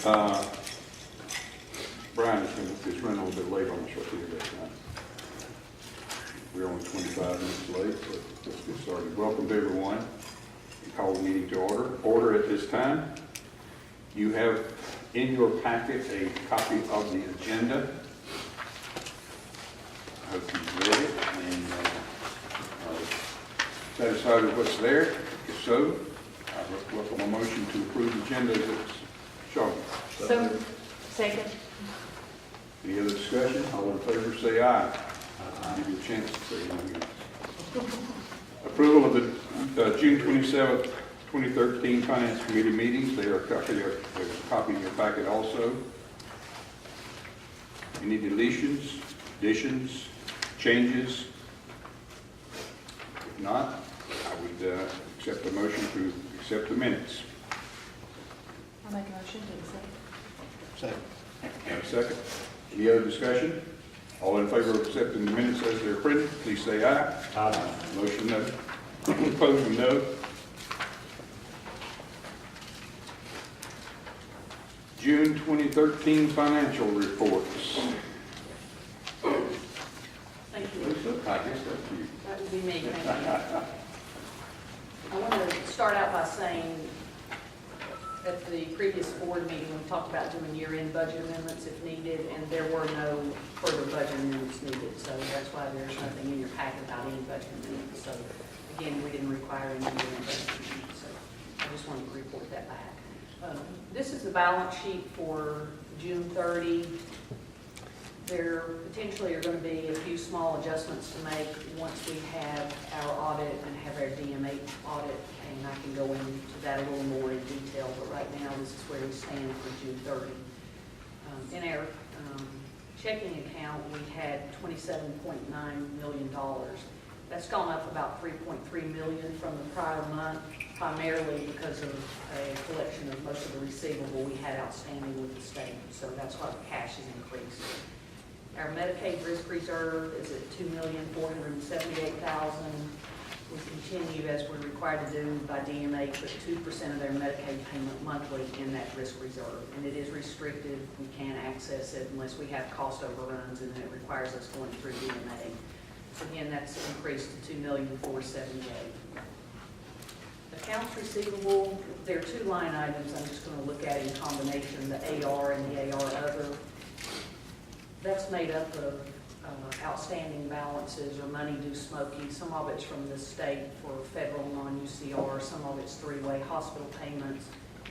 Brian is going to just run a little bit late on the short here that time. We're only 25 minutes late, so let's get started. Welcome to everyone. We call the meeting to order. Order at this time. You have in your packet a copy of the agenda. I hope you've read it and are satisfied with what's there. If so, I welcome a motion to approve the agenda as it's shown. So, second. Any other discussion? All in favor say aye. I'll give you a chance to say no. Approval of the June 27th, 2013 Finance Committee meetings. They are a copy in your packet also. Any deletions, additions, changes? If not, I would accept the motion to accept the minutes. I'll make a motion to accept. Second. And a second. Any other discussion? All in favor of accepting the minutes as they're printed, please say aye. Aye. Motion no. Opposed, no. June 2013 financial reports. Thank you. Lisa, I guess that's you. That would be me. Thank you. I want to start out by saying at the previous board meeting, we talked about doing year-end budget amendments if needed, and there were no further budget amendments needed. So that's why there's nothing in your packet about any budget amendments. So again, we didn't require any year-end budget amendments. So I just wanted to report that back. This is the balance sheet for June 30. There potentially are going to be a few small adjustments to make once we have our audit and have our DMA audit, and I can go into that a little more in detail, but right now this is where we stand for June 30. In our checking account, we had $27.9 million. That's gone up about $3.3 million from the prior month, primarily because of a collection of most of the receivable we had outstanding with the state. So that's why the cash has increased. Our Medicaid risk reserve is at $2,478,000. We continue, as we're required to do by DMA, put 2% of their Medicaid payment monthly in that risk reserve. And it is restricted. We can't access it unless we have cost overruns, and it requires us going through DMA. So again, that's increased to $2,478,000. Accounts receivable, there are two line items I'm just going to look at in combination, the AR and the AR other. That's made up of outstanding balances or money due Smokey. Some of it's from the state for federal non-UCR. Some of it's three-way hospital payments.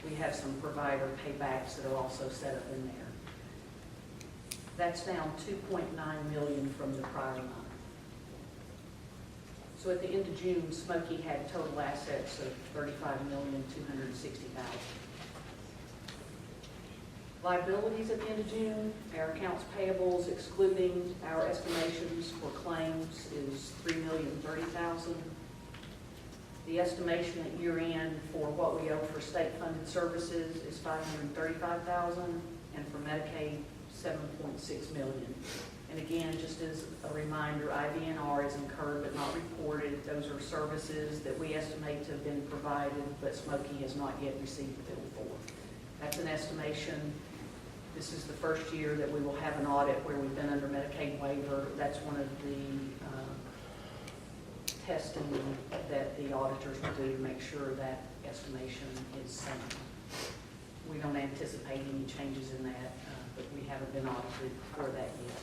We have some provider paybacks that are also set up in there. That's down $2.9 million from the prior month. So at the end of June, Smokey had total assets of $35,260,000. Liabilities at the end of June, our accounts payables, excluding our estimations for claims, is $3,030,000. The estimation at year end for what we owe for state-funded services is $535,000, and for Medicaid, $7.6 million. And again, just as a reminder, IVNR is incurred but not reported. Those are services that we estimate to have been provided, but Smokey has not yet received the bill for. That's an estimation. This is the first year that we will have an audit where we've been under Medicaid waiver. That's one of the testing that the auditors will do to make sure that estimation is same. We don't anticipate any changes in that, but we haven't been audited for that yet.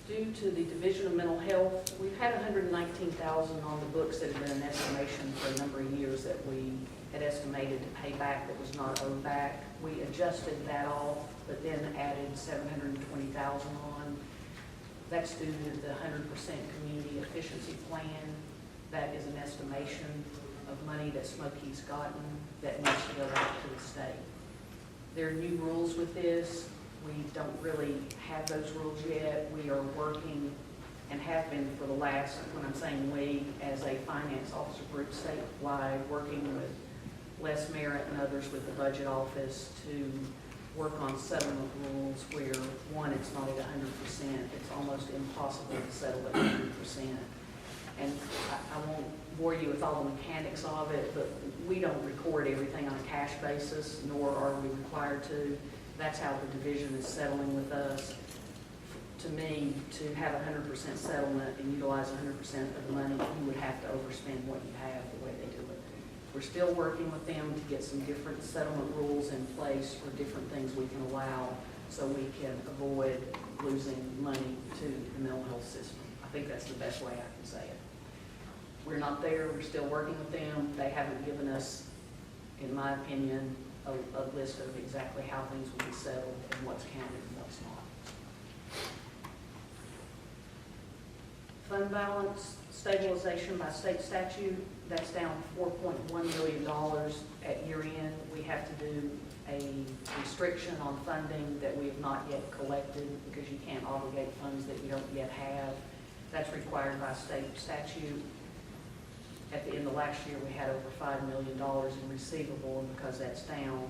Due to the Division of Mental Health, we've had $119,000 on the books that have been an estimation for a number of years that we had estimated to pay back that was not owed back. We adjusted that off, but then added $720,000 on. That's due to the 100% community efficiency plan. That is an estimation of money that Smokey's gotten that needs to go back to the state. There are new rules with this. We don't really have those rules yet. We are working and have been for the last, when I'm saying we, as a finance officer group statewide, working with Les Merritt and others with the budget office to work on settlement rules where, one, it's not at 100%. It's almost impossible to settle at 100%. And I won't bore you with all the mechanics of it, but we don't record everything on a cash basis, nor are we required to. That's how the division is settling with us. To me, to have 100% settlement and utilize 100% of the money, you would have to overspend what you have the way they do it. We're still working with them to get some different settlement rules in place for different things we can allow so we can avoid losing money to the mental health system. I think that's the best way I can say it. We're not there, we're still working with them. They haven't given us, in my opinion, a list of exactly how things will be settled and what's counted and what's not. Fund balance stabilization by state statute, that's down $4.1 million at year end. We have to do a restriction on funding that we have not yet collected because you can't obligate funds that you don't yet have. That's required by state statute. At the end of last year, we had over $5 million in receivable, and because that's down,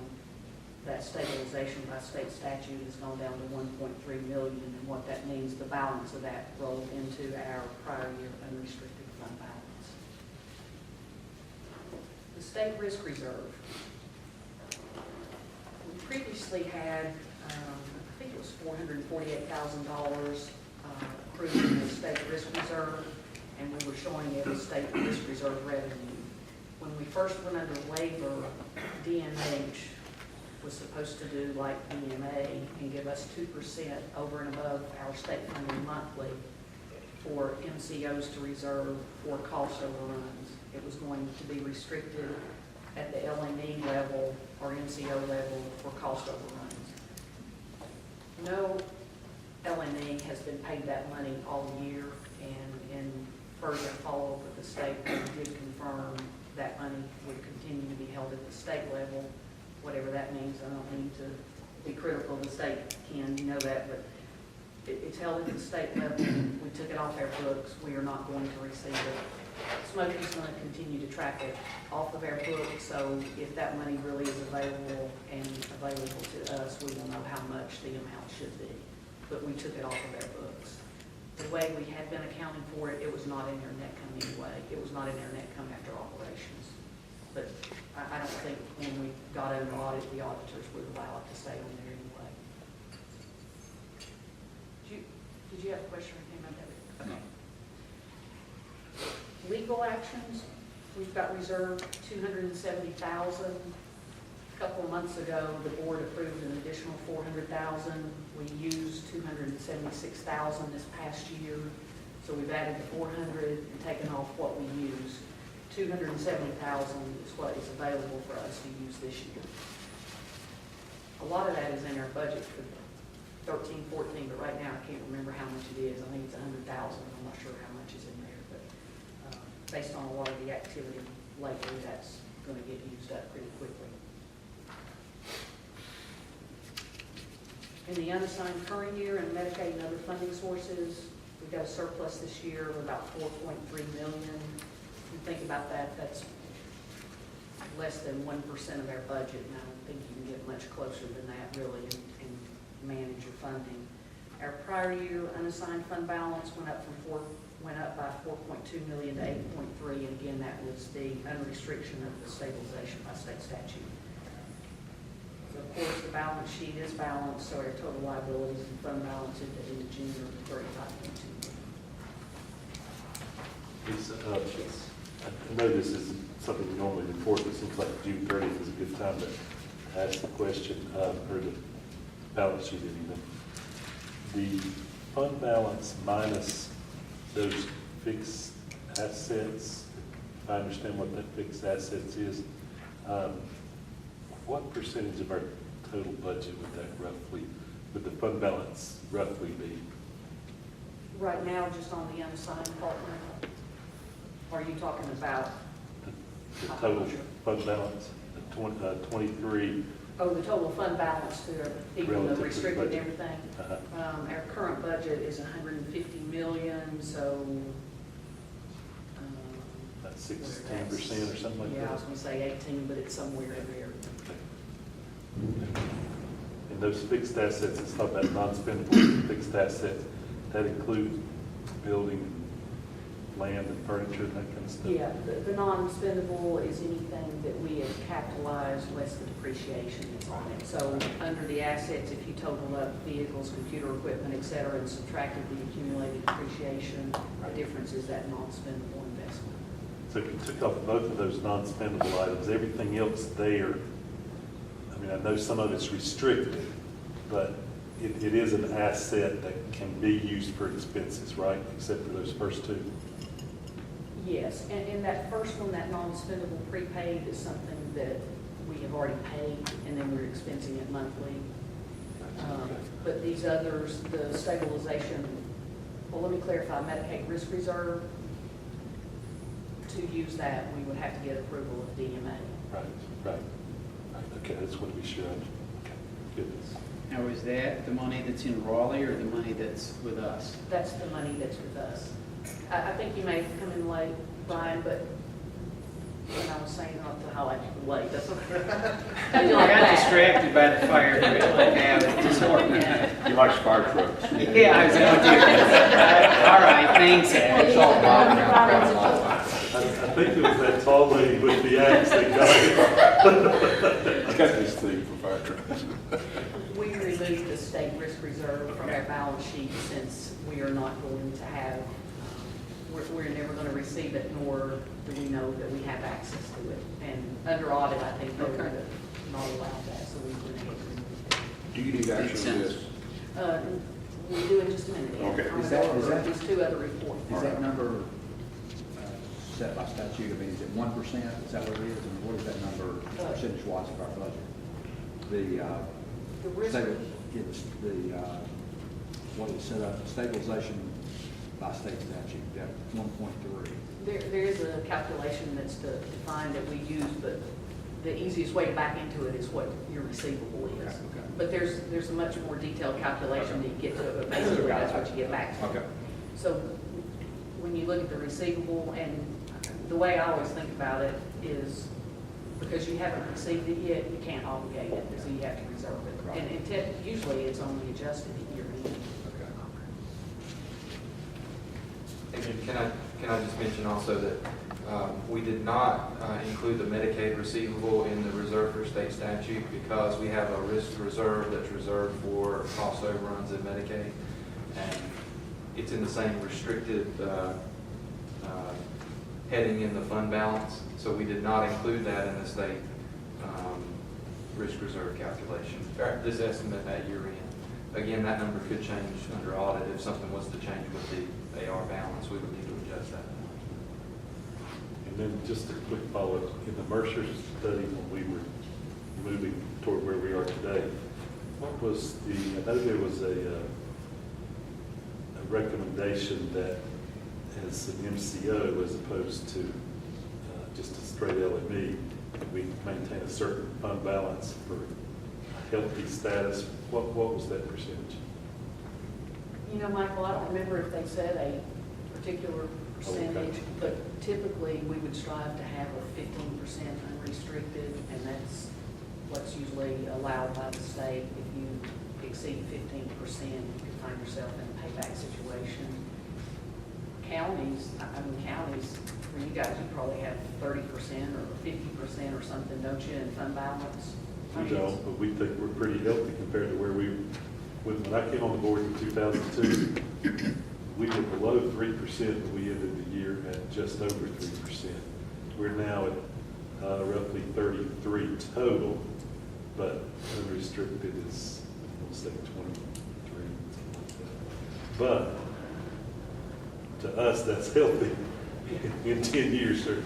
that stabilization by state statute has gone down to $1.3 million, and what that means, the balance of that rolled into our prior year unrestricted fund balance. The state risk reserve. We previously had, I think it was $448,000 accrued in the state risk reserve, and we were showing it as state risk reserve revenue. When we first went under labor, DNH was supposed to do like BMA and give us 2% over and above our state funding monthly for MCOs to reserve for cost overruns. It was going to be restricted at the LME level or MCO level for cost overruns. No LME has been paid that money all year, and in further follow-up with the state, we did confirm that money would continue to be held at the state level, whatever that means. I don't mean to be critical of the state, Ken, you know that, but it's held at the state level. We took it off our books. We are not going to receive it. Smokey's going to continue to track it off of our books, so if that money really is available and available to us, we will know how much the amount should be. But we took it off of our books. The way we had been accounting for it, it was not in our net come anyway. It was not in our net come after operations. But I don't think when we got an audit, the auditors would allow it to stay on there anyway. Did you have a question or anything about that? Okay. Legal actions, we've got reserved $270,000. A couple of months ago, the board approved an additional $400,000. We used $276,000 this past year, so we've added the $400,000 and taken off what we used. $270,000 is what is available for us to use this year. A lot of that is in our budget for 13, 14, but right now I can't remember how much it is. I think it's $100,000. I'm not sure how much is in there, but based on a lot of the activity lately, that's going to get used up pretty quickly. In the unassigned current year and Medicaid and other funding sources, we've got a surplus this year of about $4.3 million. If you think about that, that's less than 1% of our budget, and I don't think you can get much closer than that really and manage your funding. Our prior year unassigned fund balance went up by $4.2 million to 8.3, and again that was the unrestriction of the stabilization by state statute. So of course the balance sheet is balanced, so our total liabilities and fund balance at the end of June are $35.2 million. I know this is something we normally report, but it seems like June 30th is a good time to ask the question, or the balance sheet even. The fund balance minus those fixed assets, if I understand what that fixed assets is, what percentage of our total budget would that roughly, would the fund balance roughly be? Right now, just on the unassigned part now? Are you talking about? The total fund balance, the 23. Oh, the total fund balance to even the Relative to the restricted and budget. everything? Uh-huh. Our current budget is $150 million, so. About 16% or something like that? Yeah, I was going to say 18, but it's somewhere in there. And those fixed assets, it's talking about non-spendable fixed assets, that includes building land and furniture and that kind of stuff? Yeah, the non-spendable is anything that we have capitalized less the depreciation that's on it. So under the assets, if you total up vehicles, computer equipment, et cetera, and subtracted the accumulated depreciation, the difference is that non-spendable investment. So if you took off both of those non-spendable items, everything else there, I mean, I know some of it's restricted, but it is an asset that can be used for expenses, right? Except for those first two? Yes, and that first one, that non-spendable prepaid is something that we have already paid, and then we're expensing it monthly. But these others, the stabilization, well, let me clarify, Medicaid risk reserve, to use that, we would have to get approval of DMA. Right. Okay, I just want to be sure. Okay, good. Now, is that the money that's in Raleigh or the money that's with us? That's the money that's with us. I think you may have come in late, Brian, but when I was saying not to highlight you late, that's okay. I got distracted by the fire drill. I have it disorganized. He likes fire trucks. Yeah, I was going to do that. All right, thanks, Ed. I think it was that tall lady with the axe that got it. I got this thing for fire trucks. We removed the state risk reserve from our balance sheet since we are not going to have, we're never going to receive it, nor do we know that we have access to it. And under audit, I think they would not allow that, so we went ahead and removed it. Do you need action on this? We'll do it in just a minute. Okay. I'm Is gonna that- go is over that- these two other reports. Is that number set by statute? I mean, is it 1%? Is that what it is? And what is that number percentage-wise of our budget? The risk, What is set up, stabilization by state statute, that 1.3. there is a calculation that's defined that we use, but the easiest way to back into it is what your receivable is. Okay. But there's a much more detailed calculation that you get to it, but basically that's what you get back to. Okay. So when you look at the receivable, and the way I always think about it is because you haven't received it yet, you can't obligate it, so you have to reserve it. Right. And usually it's only adjusted at year end. Okay. And can I just mention also that we did not include the Medicaid receivable in the reserve for state statute because we have a risk reserve that's reserved for cost overruns in Medicaid. And it's in the same restricted heading in the fund balance. So we did not include that in the state risk reserve calculation, or this estimate at year end. Again, that number could change under audit. If something was to change with the AR balance, we would need to adjust that. And then just a quick follow-up, in the Mercer study, when we were moving toward where we are today, what was I know there was a recommendation that as an MCO, as opposed to just a straight LME, we maintain a certain fund balance for healthy status. What was that percentage? You know, Michael, I don't remember if they said a particular percentage, but typically we would strive to have a 15% unrestricted, and that's what's usually allowed by the state. If you exceed 15%, you could find yourself in a payback situation. Counties, for you guys, you probably have 30% or 50% or something, don't you, in fund balance? We don't, but we think we're pretty healthy compared to where when I came on the board in 2002, we were below 3%, but we ended the year at just over 3%. We're now at roughly 33 total, but unrestricted is, I say 23, something like that. But to us, that's healthy. In 10 years, sir.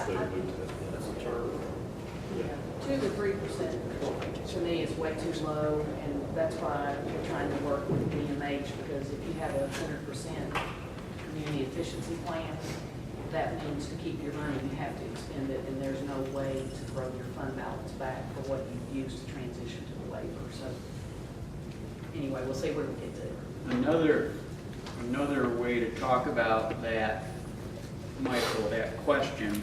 So that's a term. Yeah, 2 to 3% to me is way too low, and that's why we're trying to work with DMH, because if you have a 100% community efficiency plan, that means to keep your money, you have to expend it, and there's no way to throw your fund balance back for what you've used to transition to the waiver. So anyway, we'll see where we get to. Another way to talk about that, Michael, that question,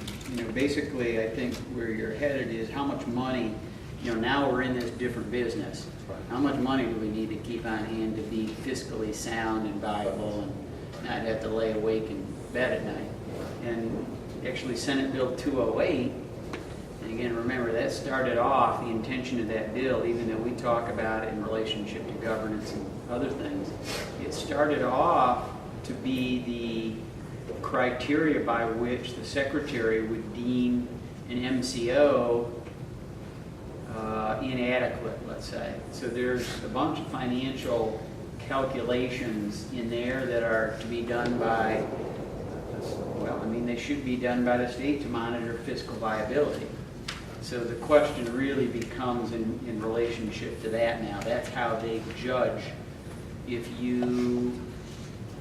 basically I think where you're headed is how much money, now we're in this different business. Right. How much money do we need to keep on hand to be fiscally sound and viable and not have to lay awake and bed at night. And actually Senate Bill 208, and again, remember, that started off, the intention of that bill, even though we talk about it in relationship to governance and other things, it started off to be the criteria by which the secretary would deem an MCO inadequate, let's say. So there's a bunch of financial calculations in there that are to be done by, well, I mean, they should be done by the state to monitor fiscal viability. So the question really becomes in relationship to that now. That's how they judge if you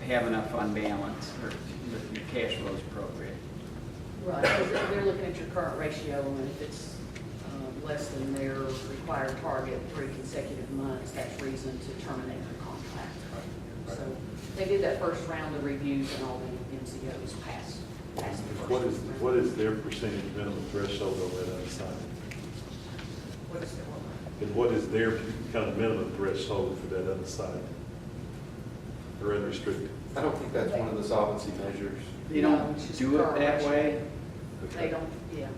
have enough fund balance or if your cash flow is appropriate. Right, because they're looking at your current ratio, and if it's less than their required target 3 consecutive months, that's reason to terminate the contract. So they did that first round of reviews, and all the MCOs passed the first round. What is their percentage minimum threshold on that unassigned? What is their one? And what is their kind of minimum threshold for that unassigned or unrestricted? I don't think that's one of the solvency measures. They No, don't it's just do it current that ratio. way? They don't, yeah,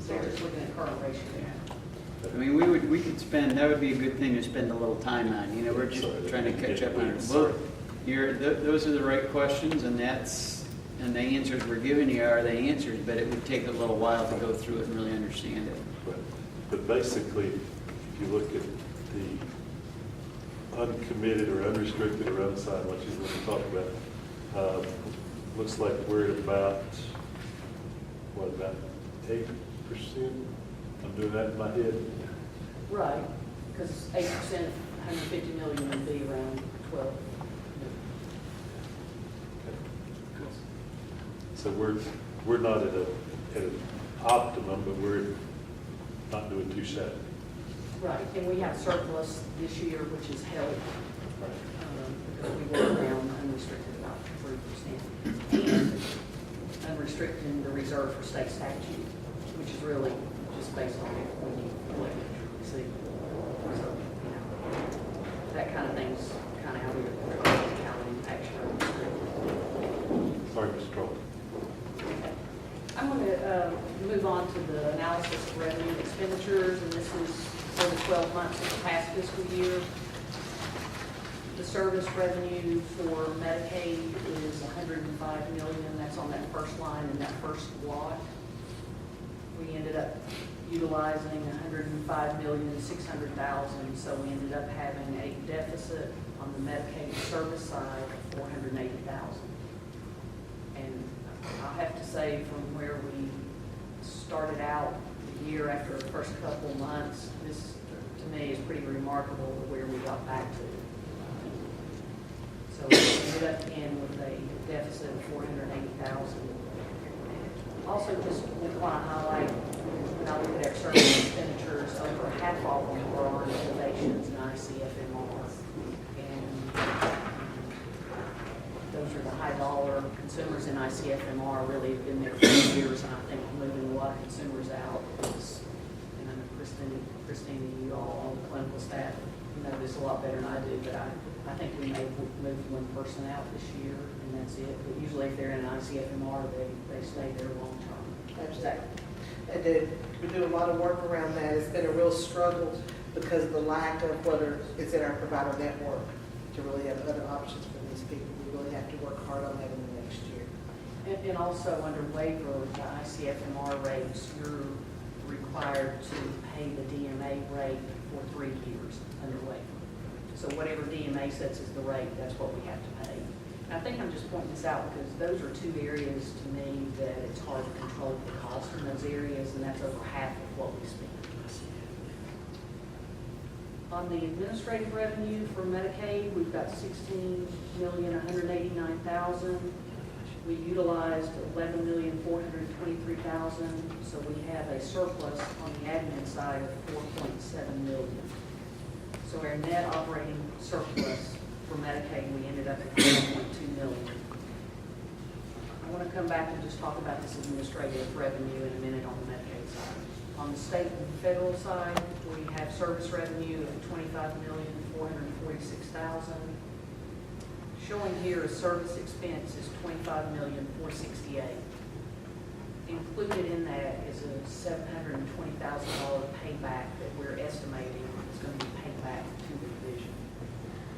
they're just looking at current ratio. I mean, we could spend, that would be a good thing to spend a little time on, you know, we're just trying to catch up on it. Well, those are the right questions, and and the answers we're giving you are the answers, but it would take a little while to go through it and really understand it. But basically, if you look at the uncommitted or unrestricted or unassigned, what you want to talk about, looks like we're at about 8%? I'm doing that in my head. Right, because 8%, 150 million would be around 12. So we're not at an optimum, but we're not doing too shabby. Right, and we have surplus this year, which is held, because we were around unrestricted about 3%. And unrestricted the reserve for state statute, which is really just based on when you collect receive. So, you know, that kind of thing's kind of how we counting actually unrestricted. Sorry, Mr. Troll. I'm going to move on to the analysis of revenue and expenditures, and this is for the 12 months of the past fiscal year. The service revenue for Medicaid is $105 million. That's on that first line in that first block. We ended up utilizing $105,600,000, so we ended up having a deficit on the Medicaid service side of $480,000. And I'll have to say, from where we started out the year after the first couple months, this to me is pretty remarkable where we got back to. So we ended up in with a deficit of $480,000. Also, just want to highlight, when I look at our service expenditures, over half of them were on innovations and ICFMR. And those are the high dollar consumers in ICFMR really have been there for years, and I think moving a lot of consumers out is, and I know Christine, you all the clinical staff, know this a lot better than I do, but I think we may have moved one person out this year, and that's it. But usually if they're in an ICFMR, they stay there long term. Exactly. And then we do a lot of work around that. It's been a real struggle because of the lack of whether it's in our provider network to really have other options for these people. We really have to work hard on that in the next year. And also under waiver, the ICFMR rates, you're required to pay the DMA rate for 3 years under waiver. So whatever DMA sets as the rate, that's what we have to pay. And I think I'm just pointing this out because those are 2 areas to me that it's hard to control the cost in those areas, and that's over half of what we spend. On the administrative revenue for Medicaid, we've got $16,189,000. We utilized $11,423,000, so we have a surplus on the admin side of $4.7 million. So our net operating surplus for Medicaid, we ended up at $1.2 million. I want to come back and just talk about this administrative revenue in a minute on the Medicaid side. On the state and federal side, we have service revenue of $25,446,000. Showing here a service expense is $25,468,000. Included in that is a $720,000 payback that we're estimating is going to be paid back to the division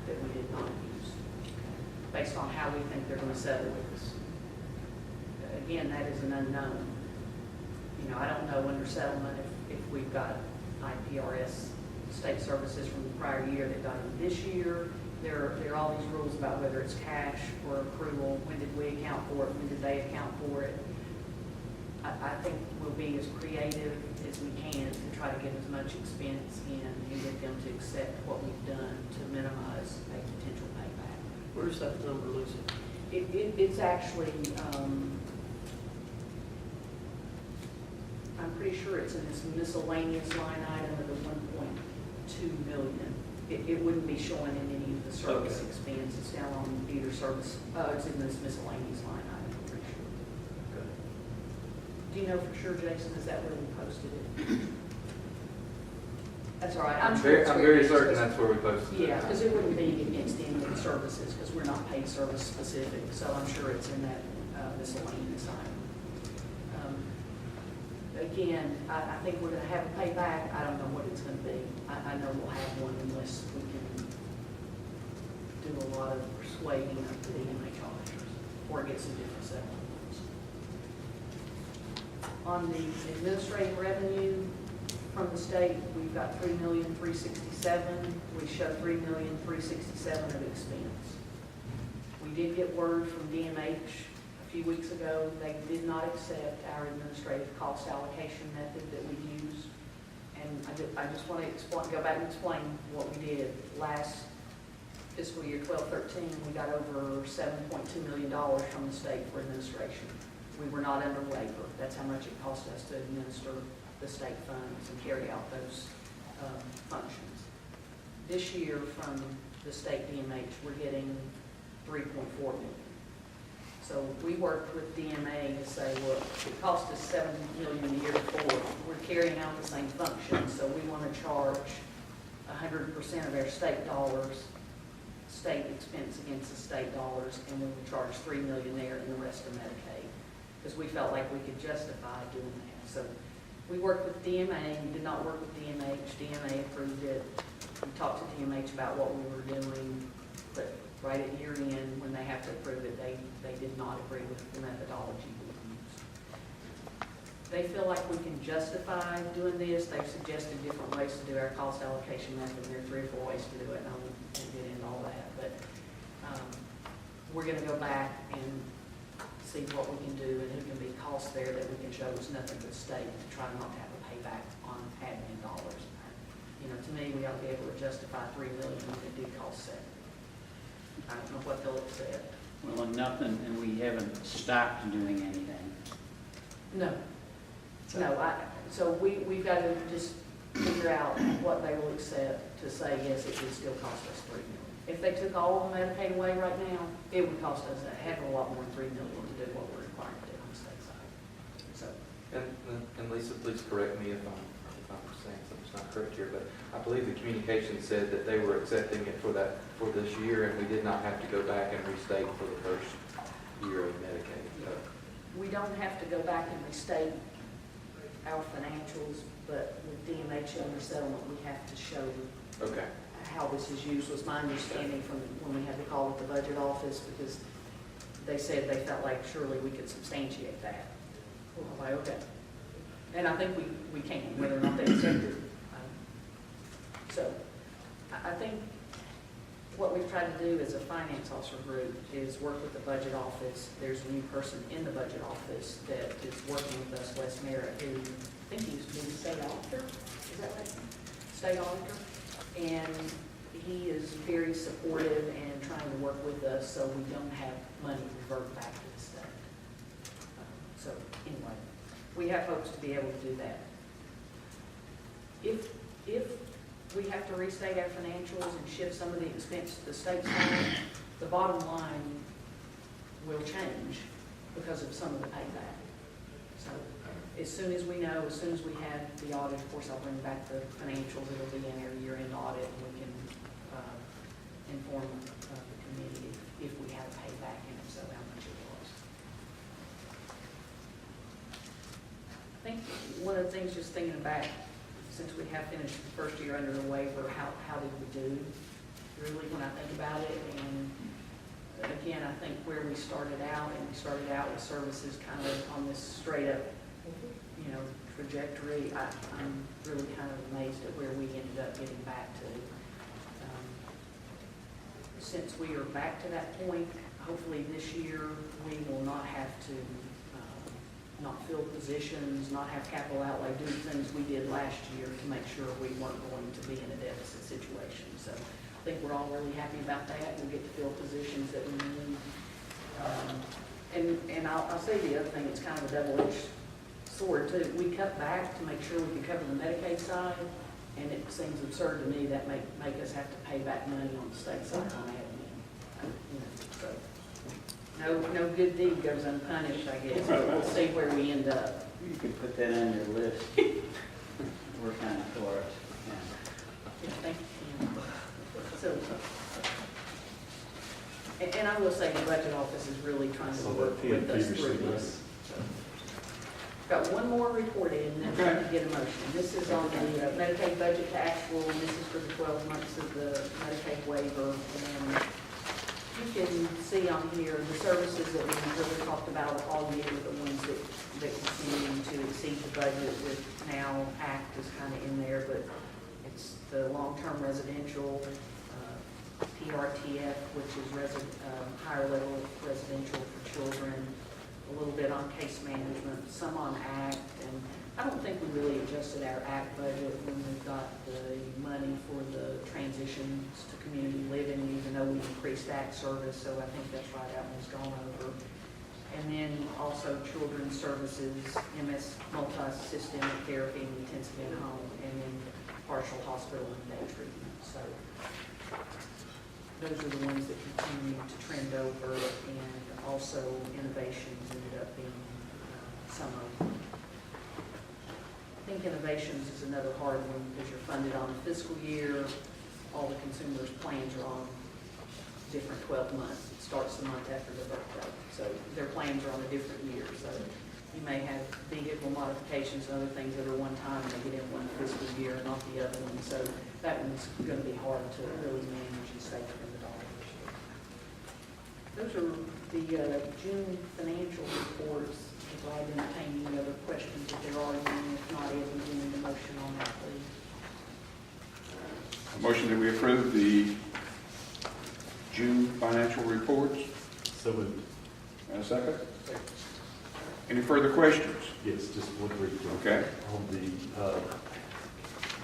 that we did not use, based on how we think they're going to settle with us. Again, that is an unknown. You know, I don't know under settlement if we've got IPRS state services from the prior year that got them this year. There are all these rules about whether it's cash or accrual. When did we account for it? When did they account for it? I think we'll be as creative as we can to try to get as much expense in and get them to accept what we've done to minimize a potential payback. Where's that number, Lisa? It's actually, I'm pretty sure it's in this miscellaneous line item of the 1.2 million. It wouldn't be showing in any of the service Okay. expense. It's down on either service, it's in this miscellaneous line item, I'm pretty sure. Do you know for sure, Jason, is that where we posted it? That's all right. I'm sure it's where very it is, certain 'cause- that's where we posted it. Yeah, because it wouldn't be against any of the services, because we're not paid service specific, so I'm sure it's in that miscellaneous item. Again, I think we're going to have a payback. I don't know what it's going to be. I know we'll have one unless we can do a lot of persuading of the DMH auditors or get some different settlements. On the administrative revenue from the state, we've got $3,367,000. We show $3,367,000 of expense. We did get word from DMH a few weeks ago. They did not accept our administrative cost allocation method that we use. And I just want to go back and explain what we did. Last fiscal year, 12-13, we got over $7.2 million from the state for administration. We were not under labor. That's how much it cost us to administer the state funds and carry out those functions. This year, from the state DMH, we're getting $3.4 million. So we worked with DMA to say, look, it cost us $7 million a year before. We're carrying out the same function, so we want to charge 100% of our state dollars, state expense against the state dollars, and we will charge $3 million there and the rest of Medicaid, because we felt like we could justify doing that. So we worked with DMA. We did not work with DMH. DMA approved it. We talked to DMH about what we were doing, but right at year end, when they have to approve it, they did not agree with the methodology we used. They feel like we can justify doing this. They've suggested different ways to do our cost allocation method. There are 3 or 4 ways to do it, and I won't get into all that. But we're going to go back and see what we can do and who can be costs there that we can show us nothing but state to try not to have a payback on admin dollars. You know, to me, we ought to be able to justify $3 million when it did cost $7. I don't know what they'll accept. Well, and nothing, and we haven't stopped doing anything. No. No, so we've got to just figure out what they will accept to say, yes, it would still cost us $3 million. If they took all of the Medicaid away right now, it would cost us a heck of a lot more than $3 million to do what we're required to do on the state side. So, And Lisa, please correct me if I'm saying something's not correct here, but I believe the communication said that they were accepting it for this year, and we did not have to go back and restate for the first year of Medicaid. we don't have to go back and restate our financials, but with DMH and the settlement, we have to show Okay. how this is used, was my understanding from when we had the call with the budget office, because they said they felt like surely we could substantiate that. Well, I'm like, okay. And I think we can, whether or not they accept it. So I think what we've tried to do as a finance officer group is work with the budget office. There's a new person in the budget office that is working with us, Les Merritt, who I think he used to be the state auditor. Is that right? State auditor. And he is very supportive and trying to work with us so we don't have money revert back to the state. So anyway, we have folks to be able to do that. If we have to restate our financials and shift some of the expense to the state side, the bottom line will change because of some of the payback. So as soon as we know, as soon as we have the audit, of course, I'll bring back the financials. It'll be in our year-end audit, and we can inform the committee if we one of the things, just thinking back, since we have finished the first year under the waiver, how did we do? Really, when I think about it, and again, I think where we started out, and we started out with services kind of on this straight up, trajectory. I'm really kind of amazed at where we ended up getting back to. Since we are back to that point, hopefully this year, we will not have to not fill positions, not have capital outlay, do things we did last year to make sure we weren't going to be in a deficit situation. So I think we're all really happy about that. We'll get to fill positions that we need. And I'll say the other thing, it's kind of a double-edged sword too. We cut back to make sure we could cover the Medicaid side, and it seems absurd to me that make us have to pay back money on the state side on admin. So no good deed goes unpunished, I guess, but we'll see where we end up. You can put that on your list. We're kind of for it. Yeah, thank you. So, and I will say the budget office is really trying to So work that with us Peter through said this. Got one more report in, and then we can get a motion. This is on the Medicaid budget to actual, and this is for the 12 months of the Medicaid waiver. And you can see on here the services that we really talked about all year, the ones that continue to exceed the budget with now ACT is kind of in there, but it's the long-term residential, PRTF, which is higher level residential for children, a little bit on case management, some on ACT, and I don't think we really adjusted our ACT budget when we got the money for the transitions to community living, even though we increased ACT service, so I think that's right, that one's gone over. And then also children's services, MS multi-systemic therapy and intensive in-home, and then partial hospital and day treatment. So those are the ones that continue to trend over, and also innovations ended up being some of them. I think innovations is another hard one because you're funded on a fiscal year. All the consumers' plans are on different 12 months. It starts the month after their birthday. So their plans are on a different year. So you may have vehicle modifications and other things that are one time and they get in one fiscal year and not the other one. So that one's going to be hard to really manage and stay within the dollars. Those are the June financial reports. If I entertain any other questions, if there are any, if not, Ed, we need a motion on that, please. A motion that we approve the June financial reports. So moved. And a second? Any further questions? Yes, just one brief one. Okay. On the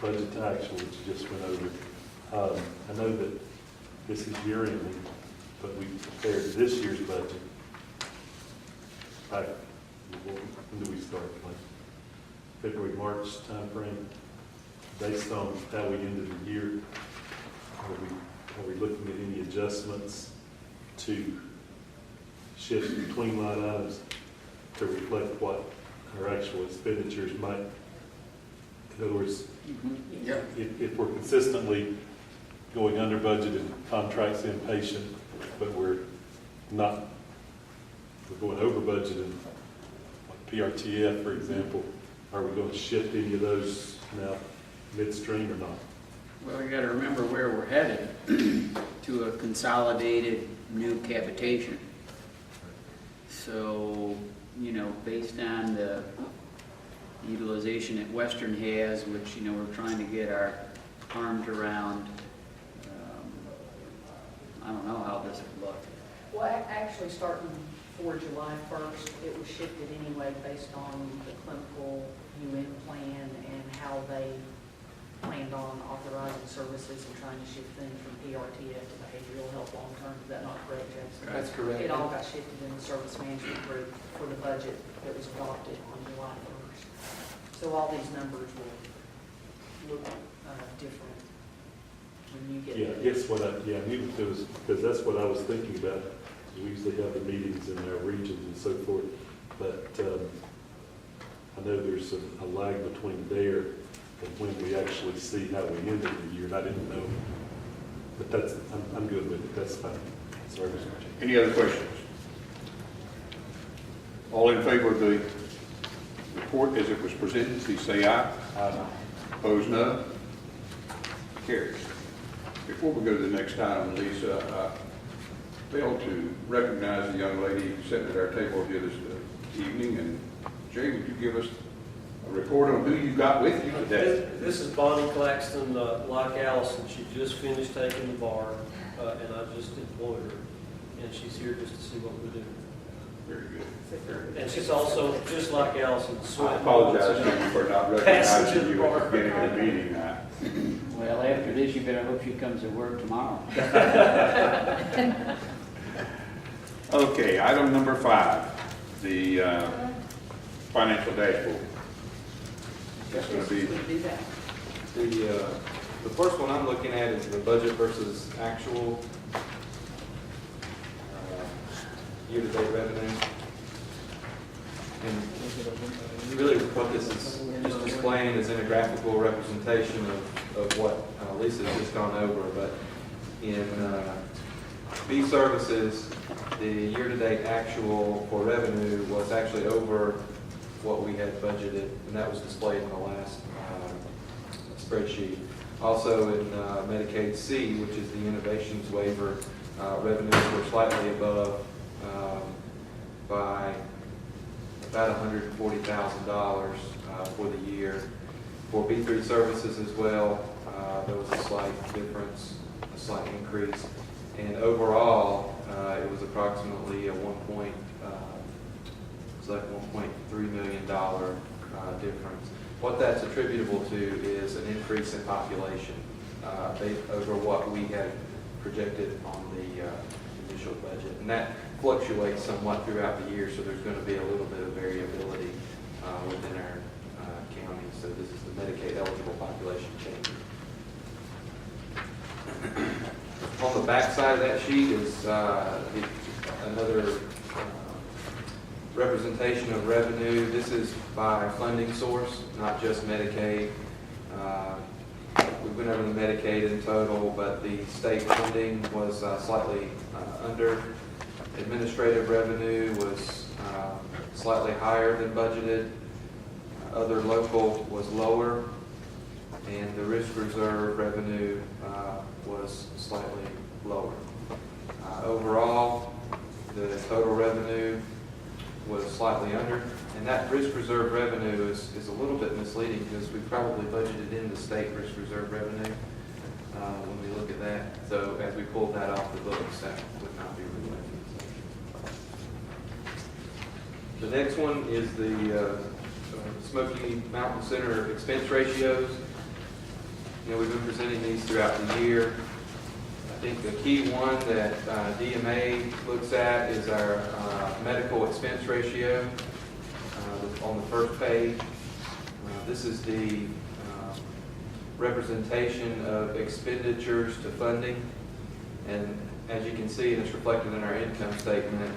budget to actual, which you just went over. I know that this is year-ending, but we compared this year's budget back, when do we start? Like February, March timeframe? Based on how we ended the year, are we looking at any adjustments to shift between line items to reflect what our actual expenditures might? In other words, if we're consistently going under budget in contracts inpatient, but we're going over budget in like PRTF, for example, are we going to shift any of those now midstream or not? Well, you got to remember where we're headed to a consolidated new capitation. So, based on the utilization that Western has, which, we're trying to get our arms around, I don't know how this would look. Well, actually, starting for July 1st, it was shifted anyway based on the clinical UN plan and how they planned on authorizing services and trying to shift things from PRTF to behavioral health long-term. Is that not correct, Jackson? That's correct. It all got shifted in the service management group for the budget that was adopted on July 1st. So all these numbers will look different when you get Yeah, I guess I knew that there was, because that's what I was thinking about. We usually have the meetings in our regions and so forth, but I know there's a lag between there and when we actually see how we ended the year, and I didn't know. But I'm good with it, that's fine. Sorry, Mr. Chairman. Any other questions? All in favor of the report as it was presented, please say aye. Opposed, no. Carries. Before we go to the next item, Lisa, I failed to recognize the young lady sitting at our table here this evening. And Jay, would you give us a report on who you got with you today? This is Bonnie Claxton, like Allison. She just finished taking the bar, and I just employed her. And she's here just to see what we do. Very good. And she's also, just like Allison, I sweat. apologize to you for not recognizing you at the beginning of the meeting. Well, after this, you better hope she comes to work tomorrow. Okay, item number 5, the financial dashboard. That's going to be, Do that. The first one I'm looking at is the budget versus actual year-to-date revenue. And really what this is just displaying is in a graphical representation of what Lisa's just gone over. But in B services, the year-to-date actual for revenue was actually over what we had budgeted, and that was displayed in the last spreadsheet. Also in Medicaid C, which is the innovations waiver, revenues were slightly above by about $140,000 for the year. For B3 services as well, there was a slight difference, a slight increase. And overall, it was approximately a $1.3 million difference. What that's attributable to is an increase in population over what we had projected on the initial budget. And that fluctuates somewhat throughout the year, so there's going to be a little bit of variability within our county. So this is the Medicaid eligible population change. On the back side of that sheet is another representation of revenue. This is by funding source, not just Medicaid. We went over the Medicaid in total, but the state funding was slightly under. Administrative revenue was slightly higher than budgeted. Other local was lower, and the risk reserve revenue was slightly lower. Overall, the total revenue was slightly under, and that risk reserve revenue is a little bit misleading because we probably budgeted in the state risk reserve revenue when we look at that. So as we pulled that off the books, that would not be reflected. The next one is the Smoky Mountain Center expense ratios. You know, we've been presenting these throughout the year. I think the key one that DMA looks at is our medical expense ratio on the first page. This is the representation of expenditures to funding. And as you can see, and it's reflected in our income statement,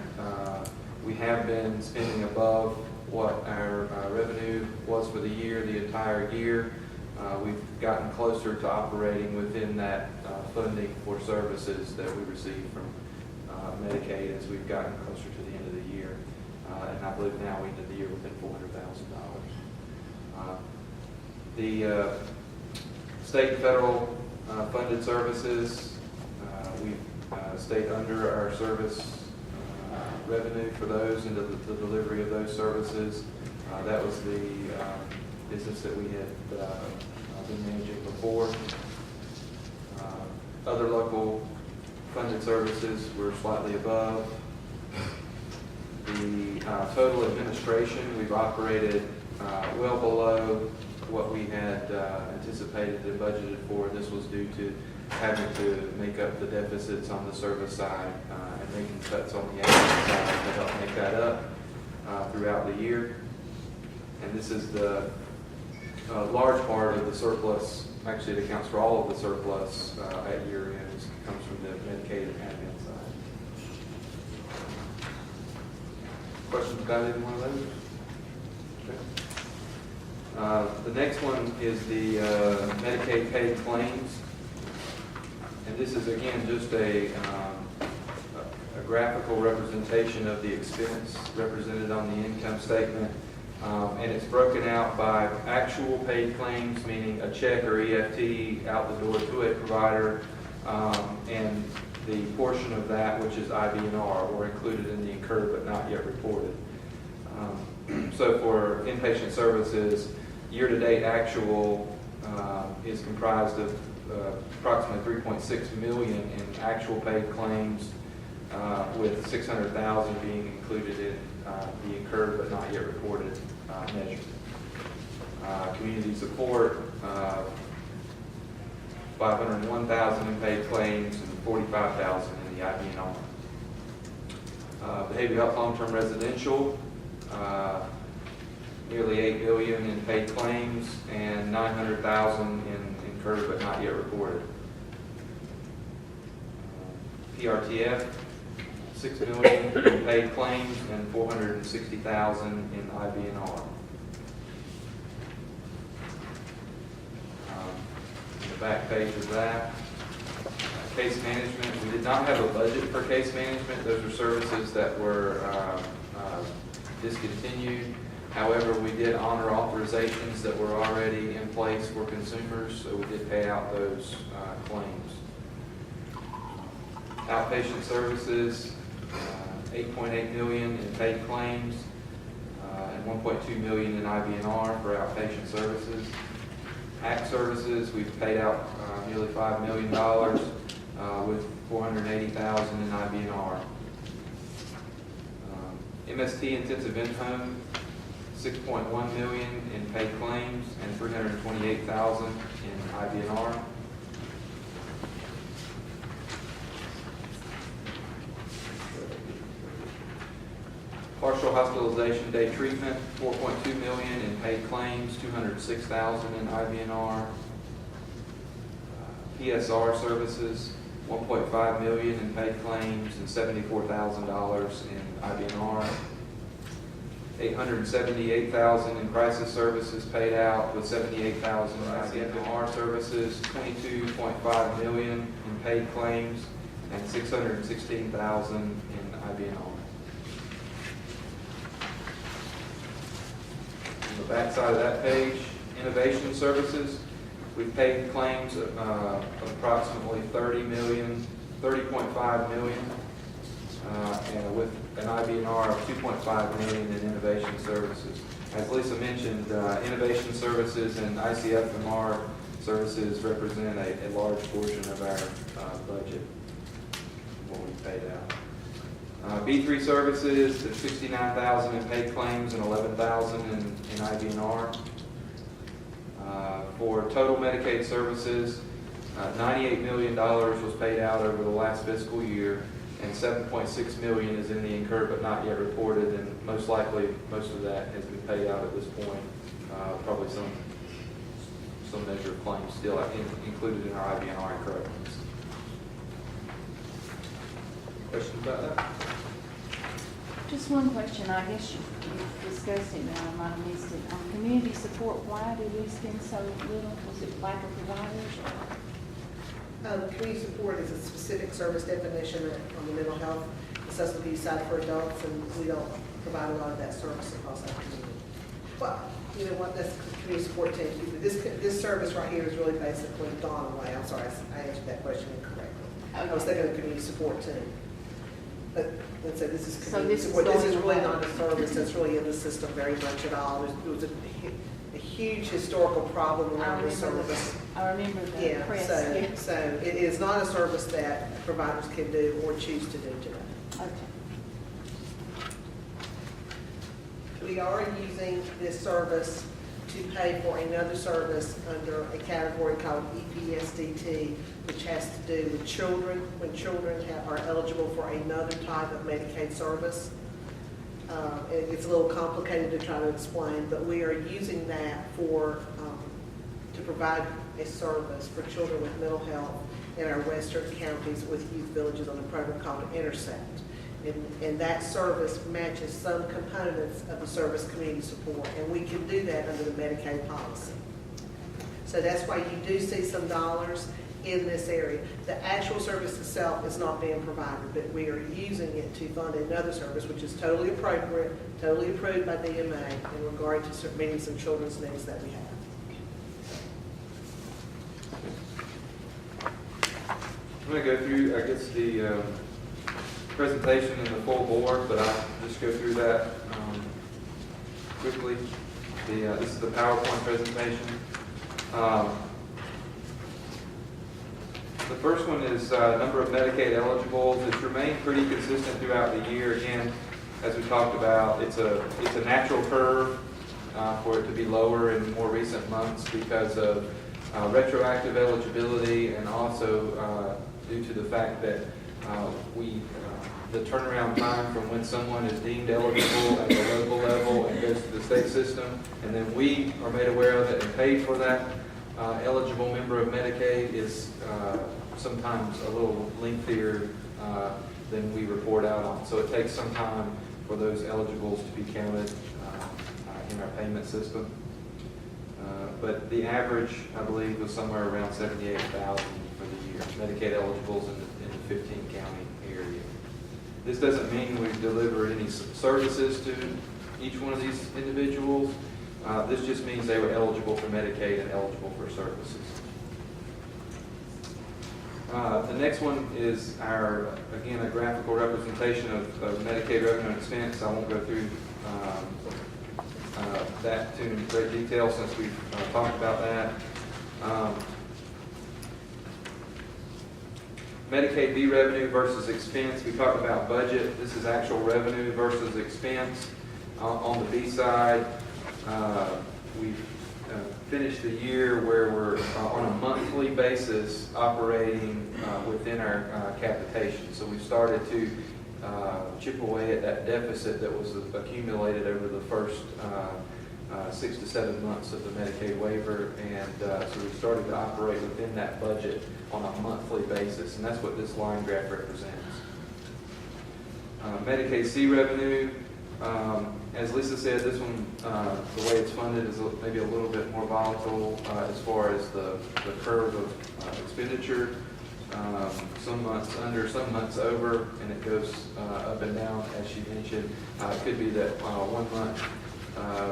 we have been spending above what our revenue was for the year, the entire year. We've gotten closer to operating within that funding for services that we receive from Medicaid as we've gotten closer to the end of the year. And I believe now we ended the year within $400,000. The state and federal funded services, we've stayed under our service revenue for those and the delivery of those services. That was the business that we had been managing before. Other local funded services were slightly above. The total administration, we've operated well below what we had anticipated and budgeted for. This was due to having to make up the deficits on the service side and making cuts on the admin side to help make that up throughout the year. And this is the large part of the surplus. Actually, it accounts for all of the surplus at year end. Comes from the Medicaid and admin side. Questions about any one of those? Okay. The next one is the Medicaid paid claims. And this is, again, just a graphical representation of the expense represented on the income statement. And it's broken out by actual paid claims, meaning a check or EFT out the door to a provider, and the portion of that which is IBNR or included in the incurred but not yet reported. So for inpatient services, year-to-date actual is comprised of approximately 3.6 million in actual paid claims, with 600,000 being included in the incurred but not yet reported measure. Community support, 501,000 in paid claims and 45,000 in the IBNR. Behavioral health long-term residential, nearly 8 million in paid claims and 900,000 in incurred but not yet reported. PRTF, 6 million in paid claims and 460,000 in IBNR. The back page of that. Case management, we did not have a budget for case management. Those are services that were discontinued. However, we did honor authorizations that were already in place for consumers, so we did pay out those claims. Outpatient services, 8.8 million in paid claims and 1.2 million in IBNR for outpatient services. ACT services, we've paid out nearly $5 million with 480,000 in IBNR. MST intensive in-home, 6.1 million in paid claims and 328,000 in IBNR. Partial hospitalization day treatment, 4.2 million in paid claims, 206,000 in IBNR. PSR services, 1.5 million in paid claims and $74,000 in IBNR. 878,000 in crisis services paid out with 78,000 in IBNR services, 22.5 million in paid claims and 616,000 in IBNR. On the back side of that page, innovation services, we've paid claims of approximately 30.5 million, and with an IBNR of 2.5 million in innovation services. As Lisa mentioned, innovation services and ICFMR services represent a large portion of our budget, what we paid out. B3 services, there's 69,000 in paid claims and 11,000 in IBNR. For total Medicaid services, $98 million was paid out over the last fiscal year, and 7.6 million is in the incurred but not yet reported, and most likely most of that has been paid out at this point. Probably some measure of claims still included in our IBNR incurrence. Questions about that? Just one question, I guess you discussed it, now I might have missed it. On community support, why did we spend so little? Was it lack of providers or? Community support is a specific service definition on the mental health assessment abuse side for adults, and we don't provide a lot of that service across our community. Well, you know what, that's community support team. This service right here is really basically gone away. I'm sorry, I answered that question incorrectly. I was thinking of the community support team. But let's say this is community support. This is really not a service that's really in the system very much at all. There was a huge historical problem around this service. I remember the Yeah, press. so it is not a service that providers can do or choose to do today. Okay. We are using this service to pay for another service under a category called EPSDT, which has to do with children, when children are eligible for another type of Medicaid service. It's a little complicated to try to explain, but we are using that to provide a service for children with mental health in our western counties with youth villages on a program called Intersect. And that service matches some components of the service community support, and we can do that under the Medicaid policy. So that's why you do see some dollars in this area. The actual service itself is not being provided, but we are using it to fund another service, which is totally appropriate, totally approved by DMA in regard to meeting some children's needs that we have. I'm going to go through, I guess, the presentation in the full board, but I'll just go through that quickly. This is the PowerPoint presentation. The first one is number of Medicaid eligibles. It's remained pretty consistent throughout the year. Again, as we talked about, it's a natural curve for it to be lower in more recent months because of retroactive eligibility, and also due to the fact that the turnaround time from when someone is deemed eligible at the local level and goes to the state system, and then we are made aware of it and paid for that eligible member of Medicaid is sometimes a little lengthier than we report out on. So it takes some time for those eligibles to be counted in our payment system. But the average, I believe, was somewhere around 78,000 for the year, Medicaid eligibles in the 15-county area. This doesn't mean we've delivered any services to each one of these individuals. This just means they were eligible for Medicaid and eligible for services. The next one is again, a graphical representation of Medicaid revenue and expense. I won't go through that too in great detail since we've talked about that. Medicaid B revenue versus expense. We talked about budget. This is actual revenue versus expense. On the B side, we've finished the year where we're on a monthly basis operating within our capitation. So we started to chip away at that deficit that was accumulated over the first 6 to 7 months of the Medicaid waiver, and so we started to operate within that budget on a monthly basis, and that's what this line graph represents. Medicaid C revenue, as Lisa said, this one, the way it's funded is maybe a little bit more volatile as far as the curve of expenditure. Some months under, some months over, and it goes up and down, as she mentioned. It could be that 1 month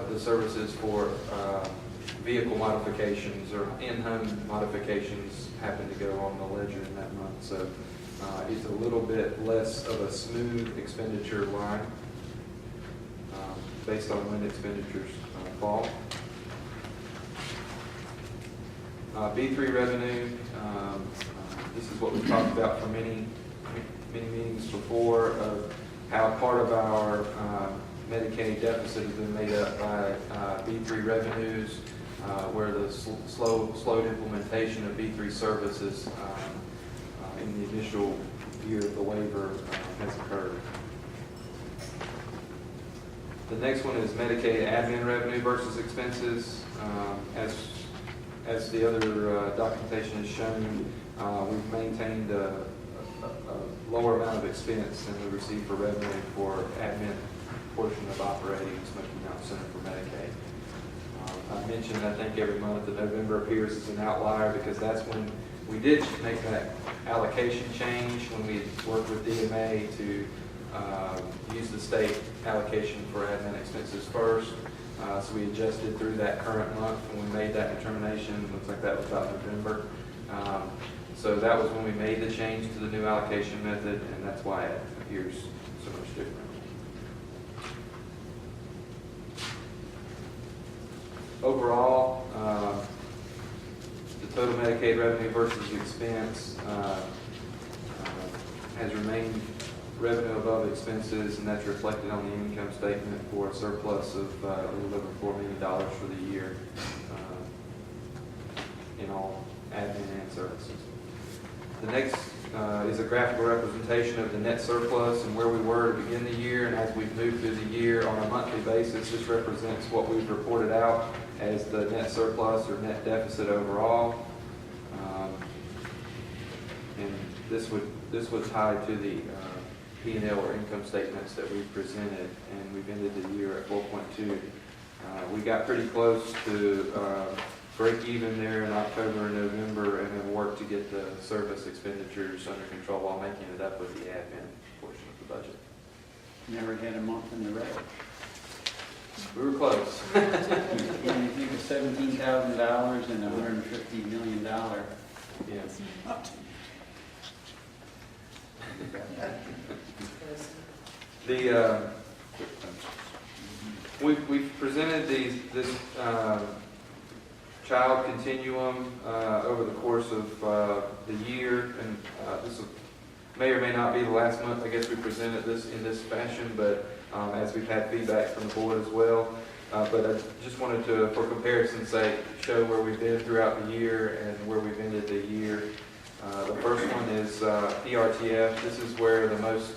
the services for vehicle modifications or in-home modifications happen to go on the ledger in that month. So it's a little bit less of a smooth expenditure line based on when expenditures fall. B3 revenue, this is what we've talked about for many meetings before, of how part of our Medicaid deficit has been made up by B3 revenues, where the slowed implementation of B3 services in the initial year of the waiver has occurred. The next one is Medicaid admin revenue versus expenses. As the other documentation has shown, we've maintained a lower amount of expense than we receive for revenue for admin portion of operating Smoky Mountain Center for Medicaid. I mentioned, I think every month that November appears as an outlier because that's when we did make that allocation change, when we worked with DMA to use the state allocation for admin expenses first. So we adjusted through that current month when we made that determination. Looks like that was about November. So that was when we made the change to the new allocation method, and that's why it appears so much different. Overall, the total Medicaid revenue versus expense has remained revenue above expenses, and that's reflected on the income statement for a surplus of a little over $4 million for the year in all admin and services. The next is a graphical representation of the net surplus and where we were to begin the year, and as we've moved through the year on a monthly basis, this represents what we've reported out as the net surplus or net deficit overall. And this would tie to the P&L or income statements that we presented, and we've ended the year at 4.2. We got pretty close to break even there in October and November, and then work to get the service expenditures under control while making it up with the admin portion of the budget. Never had a month in the red. We were close. When you think of $17,000 and $150 million, Yeah. We've presented this child continuum over the course of the year, and this may or may not be the last month, I guess, we presented this in this fashion, but as we've had feedback from the board as well. But I just wanted to, for comparison's sake, show where we've been throughout the year and where we've ended the year. The first one is PRTF. This is where the most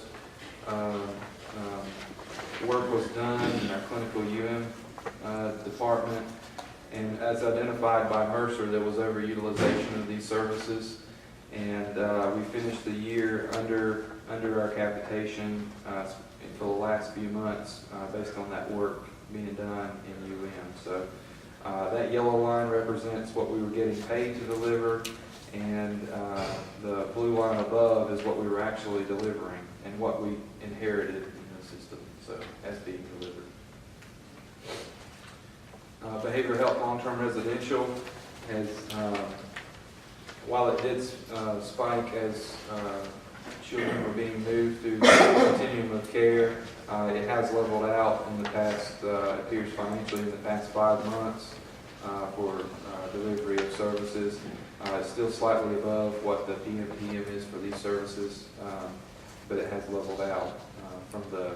work was done in our clinical department. And as identified by Mercer, there was overutilization of these services. And we finished the year under our capitation for the last few months based on that work being done in UM. So that yellow line represents what we were getting paid to deliver, and the blue line above is what we were actually delivering and what we inherited in the system, so as being delivered. Behavioral health long-term residential has, while it did spike as children were being moved through the continuum of care, it has leveled out in the past, appears financially in the past 5 months for delivery of services. It's still slightly above what the PMPM is for these services, but it has leveled out from the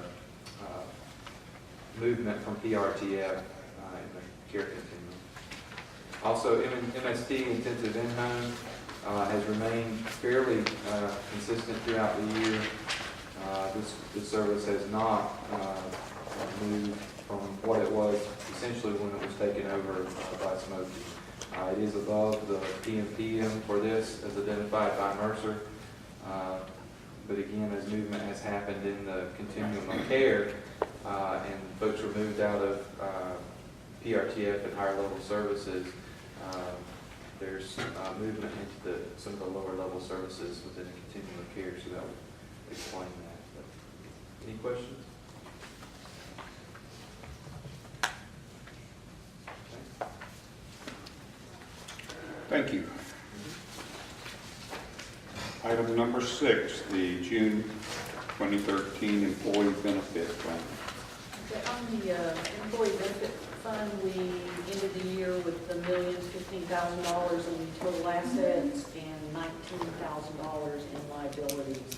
movement from PRTF in the care continuum. Also, MST, intensive in-home, has remained fairly consistent throughout the year. This service has not moved from what it was essentially when it was taken over by Smokey. It is above the PMPM for this, as identified by Mercer. But again, as movement has happened in the continuum of care, and folks were moved out of PRTF and higher level services, there's movement into some of the lower level services within the continuum of care, so that would explain that. But any questions? Okay. Thank you. Item number 6, the June 2013 Employee Benefit Plan. On the employee benefit fund, we ended the year with $1,015,000 in total assets and $19,000 in liabilities.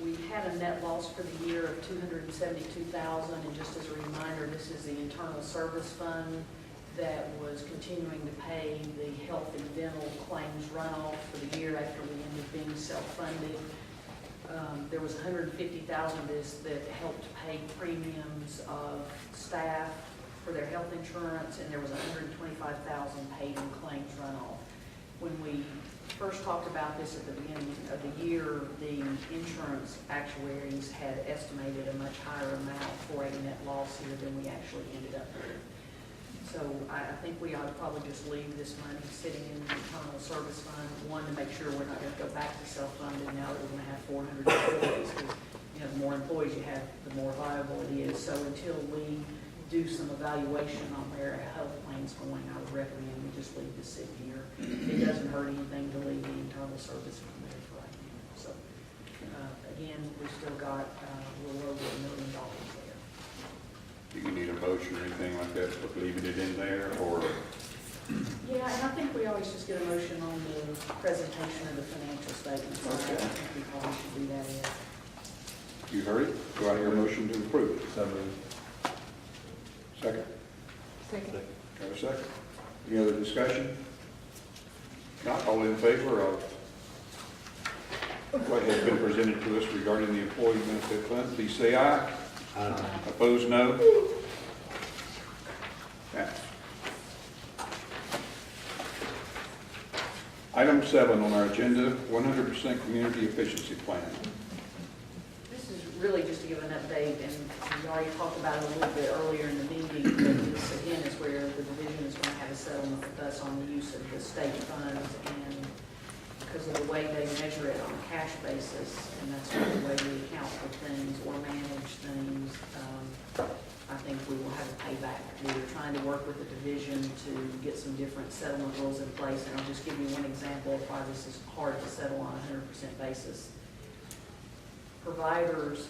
We had a net loss for the year of $272,000, and just as a reminder, this is the internal service fund that was continuing to pay the health and dental claims runoff for the year after we ended being self-funded. There was $150,000 that helped pay premiums of staff for their health insurance, and there was $125,000 paid in claims runoff. When we first talked about this at the beginning of the year, the insurance actuaries had estimated a much higher amount for a net loss here than we actually ended up with. So I think we ought to probably just leave this money sitting in the internal service fund, one, to make sure we're not going to go back to self-funded now that we're going to have 400 employees. Because, you know, the more employees you have, the more viable it is. So until we do some evaluation on where our health plan's going, I would recommend we just leave this sitting here. It doesn't hurt anything to leave the internal service fund there for right now. So again, we've still got a little over $1 million there. Do you need a motion or anything like that for leaving it in there, or? Yeah, and I think we always just get a motion on the presentation of the financial statements. So Okay. I think we probably should do that in. You heard it? Do I hear a motion to approve? So moved. Second? Second. Got a second? Any other discussion? Not all in favor of what has been presented to us regarding the Employee Benefit Fund, please say aye. Aye. Opposed, no. Passed. Item 7 on our agenda, 100% Community Efficiency Plan. This is really just to give an update, and we already talked about it a little bit earlier in the meeting, but it's again, is where the division is going to have a settlement with us on the use of the state funds, and because of the way they measure it on a cash basis, and that's not the way we account for things or manage things, I think we will have a payback. We were trying to work with the division to get some different settlement rules in place, and I'll just give you one example of why this is hard to settle on a 100% basis. Providers,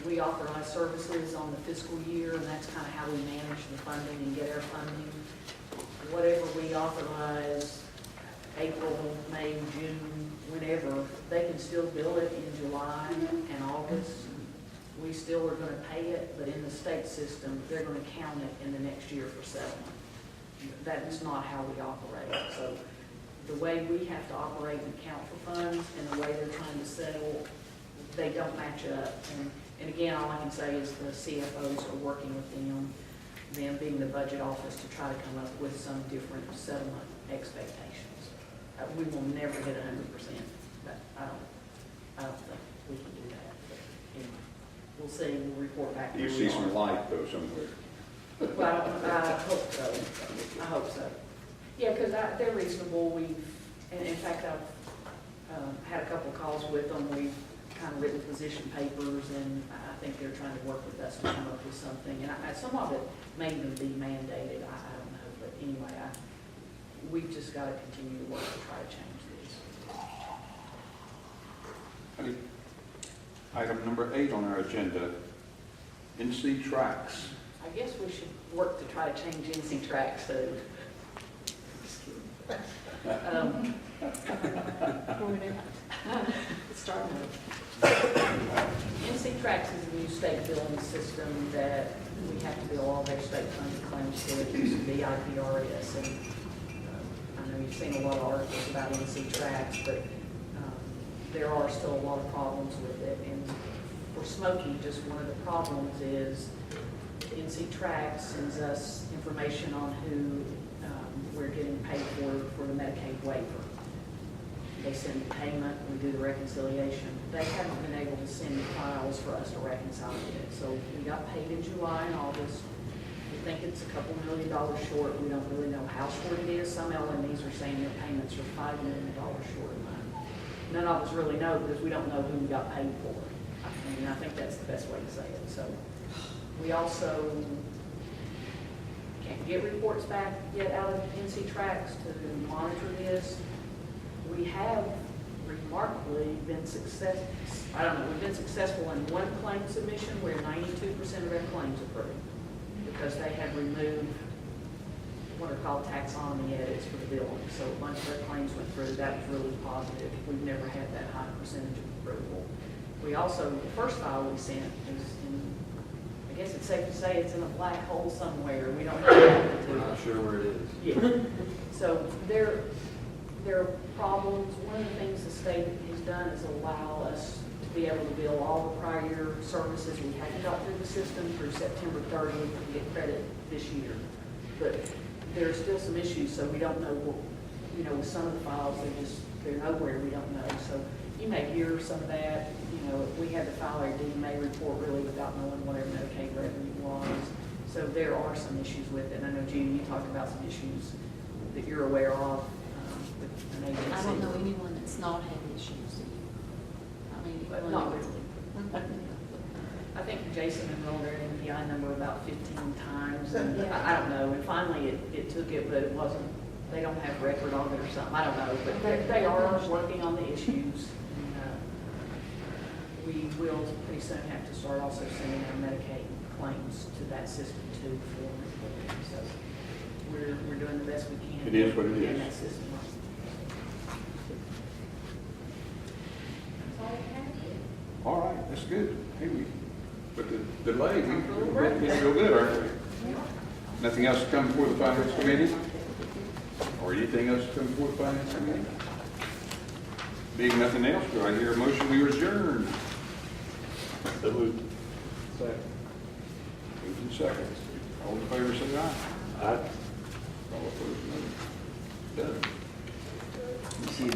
we authorize services on the fiscal year, and that's kind of how we manage the funding and get our funding. Whatever we authorize, April, May, June, whenever, they can still bill it in July and August. We still are going to pay it, but in the state system, they're going to count it in the next year for settlement. That is not how we operate. So the way we have to operate and account for funds and the way they're trying to settle, they don't match up. And again, all I can say is the CFOs are working with them being the budget office, to try to come up with some different settlement expectations. We will never hit 100%, but I don't think we can do that. But anyway, we'll see, we'll report back. You where see we some are. light though somewhere. Well, I hope so. I hope so. Yeah, because they're reasonable. And in fact, I've had a couple of calls with them. We've kind of written position papers, and I think they're trying to work with us to come up with something. And some of it may even be mandated. I don't know. But anyway, we've just got to continue to work to try to change this. Item number 8 on our agenda, NC Tracks. I guess we should work to try to change NC Tracks, so. Just kidding. NC Tracks is a new state billing system that we have to bill all their state funded claims to. It used to be IPRS, and I know you've seen a lot of articles about NC Tracks, but there are still a lot of problems with it. And for Smokey, just one of the problems is NC Tracks sends us information on who we're getting paid for the Medicaid waiver. They send the payment, we do the reconciliation. They haven't been able to send files for us to reconcile it. So we got paid in July and August. We think it's a couple $1 million short. We don't really know how short it is. Some LMEs are saying their payments are $5 million short of mine. None of us really know because we don't know who we got paid for. I mean, I think that's the best way to say it. So we also can't get reports back yet out of NC Tracks to monitor this. We have remarkably been successful. We've been successful in one claim submission where 92% of our claims approved because they have removed what are called taxonomy edits for the billing. So a bunch of our claims went through. That was really positive. We've never had that high percentage of approval. We also, the first file we sent is in, I guess it's safe to say it's in a black hole somewhere. We don't know what happened to We're it. not sure where it is. Yeah. So there are problems. One of the things the state has done is allow us to be able to bill all the prior year services we hadn't got through the system through September 30th to get credit this year. But there are still some issues, so we don't know what, with some of the files, they're nowhere, we don't know. So you may hear some of that, we had to file our DMA report really without knowing what our Medicaid revenue was. So there are some issues with it. I know, Judy, you talked about some issues that you're aware of with an agency. I don't know anyone that's not had issues. But not really. I think Jason enrolled their NPI number about 15 times, and I don't know, and finally it took it, but it wasn't, they don't have record of it or something, I don't know, but they are working on the issues. And, we will pretty soon have to start also sending our Medicaid claims to that system too for reporting, so we're doing the best we can. It is what it in is. that system. That's all I have. All right, that's good. Hey, with the delay, we're getting real good, aren't we? Nothing else to come before the Finance Committee? Or anything else to come before the Finance Committee? Being nothing else, do I hear a motion we adjourn? So moved. Second. Moved and second. All in favor, say aye. Aye. All opposed, no. Done. You see